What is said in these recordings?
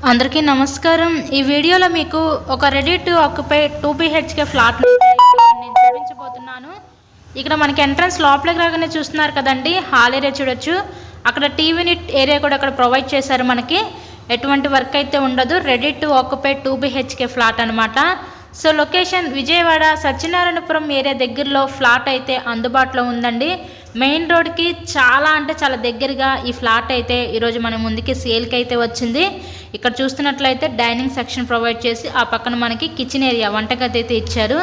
అందరికీ నమస్కారం। ఈ వీడియోలో మీకు ఒక ready to occupy 2 BHK flat నేను చూపించబోతున్నాను। ఇక్కడ మనకి ఎంట్రన్స్ లోపలికి రాగానే చూస్తున్నారు కదండి, హాల్ ఏరియా చూడొచ్చు। అక్కడ టీవీ యూనిట్ ఏరియా కూడా అక్కడ ప్రొవైడ్ చేశారు। మనకి ఎటువంటి వర్క్ అయితే ఉండదు, ready to occupy 2 BHK flat అనమాట। So location Vijayawada Satyanarayanapuram area దగ్గరలో ఫ్లాట్ అయితే అందుబాటులో ఉందండి। మెయిన్ రోడ్కి చాలా అంటే చాలా దగ్గరగా ఈ ఫ్లాట్ అయితే ఈరోజు మన ముందుకి సేల్కి అయితే వచ్చింది। ఇక్కడ చూస్తున్నట్లయితే డైనింగ్ సెక్షన్ ప్రొవైడ్ చేసి ఆ పక్కన మనకి కిచెన్ ఏరియా వంటగది అయితే ఇచ్చారు।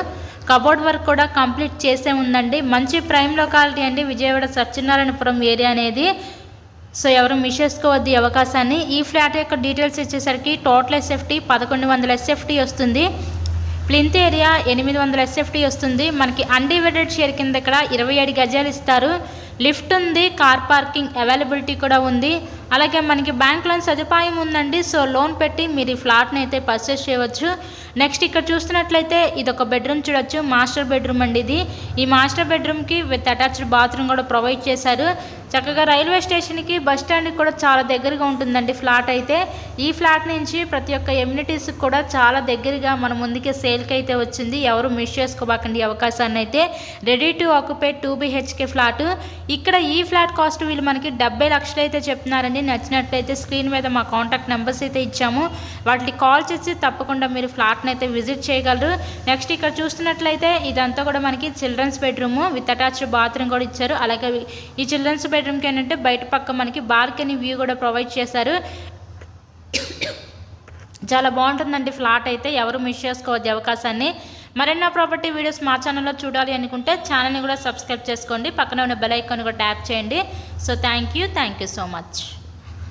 కబోర్డ్ వర్క్ కూడా కంప్లీట్ చేసే ఉందండి। మంచి ప్రైమ్ లొకాలిటీ అండి విజయవాడ సత్యనారాయణపురం ఏరియా అనేది। సో ఎవరు మిస్ చేసుకోవద్దు ఈ అవకాశాన్ని। ఈ ఫ్లాట్ యొక్క డీటెయిల్స్ ఇచ్చేసరికి టోటల్ SFT 1100 SFT వస్తుంది। ప్లింత్ ఏరియా 800 SFT వస్తుంది। మనకి అన్డివైడెడ్ షేర్ కింద ఇక్కడ 27 గజాలు ఇస్తారు। లిఫ్ట్ ఉంది, కార్ పార్కింగ్ అవైలబిలిటీ కూడా ఉంది। అలాగే మనకి బ్యాంక్ లోన్ సదుపాయం ఉందండి। సో లోన్ పెట్టి మీరు ఈ ఫ్లాట్ని అయితే పర్చేస్ చేయవచ్చు। నెక్స్ట్ ఇక్కడ చూస్తున్నట్లయితే ఇది ఒక బెడ్రూమ్ చూడొచ్చు, మాస్టర్ బెడ్రూమ్ అండి ఇది। ఈ మాస్టర్ బెడ్రూమ్కి విత్ అటాచ్డ్ బాత్రూమ్ కూడా ప్రొవైడ్ చేశారు। చక్కగా రైల్వే స్టేషన్కి బస్ స్టాండ్కి కూడా చాలా దగ్గరగా ఉంటుందండి ఫ్లాట్ అయితే। ఈ ఫ్లాట్ నుంచి ప్రతి ఒక్క ఎమ్యూనిటీస్కి కూడా చాలా దగ్గరగా మన ముందుకే సేల్కి అయితే వచ్చింది। ఎవరు మిస్ చేసుకోబాకండి ఈ అవకాశాన్ని అయితే। Ready to occupy 2 BHK flat. ఇక్కడ ఈ ఫ్లాట్ కాస్ట్ వీళ్ళు మనకి 70 లక్షలు అయితే చెప్తున్నారండి। నచ్చినట్లయితే స్క్రీన్ మీద మా కాంటాక్ట్ నెంబర్స్ అయితే ఇచ్చాము, వాటికి కాల్ చేసి తప్పకుండా మీరు ఫ్లాట్ని అయితే విజిట్ చేయగలరు। నెక్స్ట్ ఇక్కడ చూస్తున్నట్లయితే ఇదంతా కూడా మనకి children's bedroom with attached bathroom కూడా ఇచ్చారు। అలాగే ఈ చిల్డ్రన్స్ బెడ్రూమ్కి ఏంటంటే బయట పక్క మనకి బాల్కనీ వ్యూ కూడా ప్రొవైడ్ చేశారు। చాలా బాగుంటుందండి ఫ్లాట్ అయితే, ఎవరు మిస్ చేసుకోవద్దు అవకాశాన్ని। మరెన్నో ప్రాపర్టీ వీడియోస్ మా ఛానల్లో చూడాలి అనుకుంటే ఛానల్ని కూడా సబ్స్క్రైబ్ చేసుకోండి, పక్కన ఉన్న బెల్ ఐకాన్ కూడా ట్యాప్ చేయండి। So thank you so much.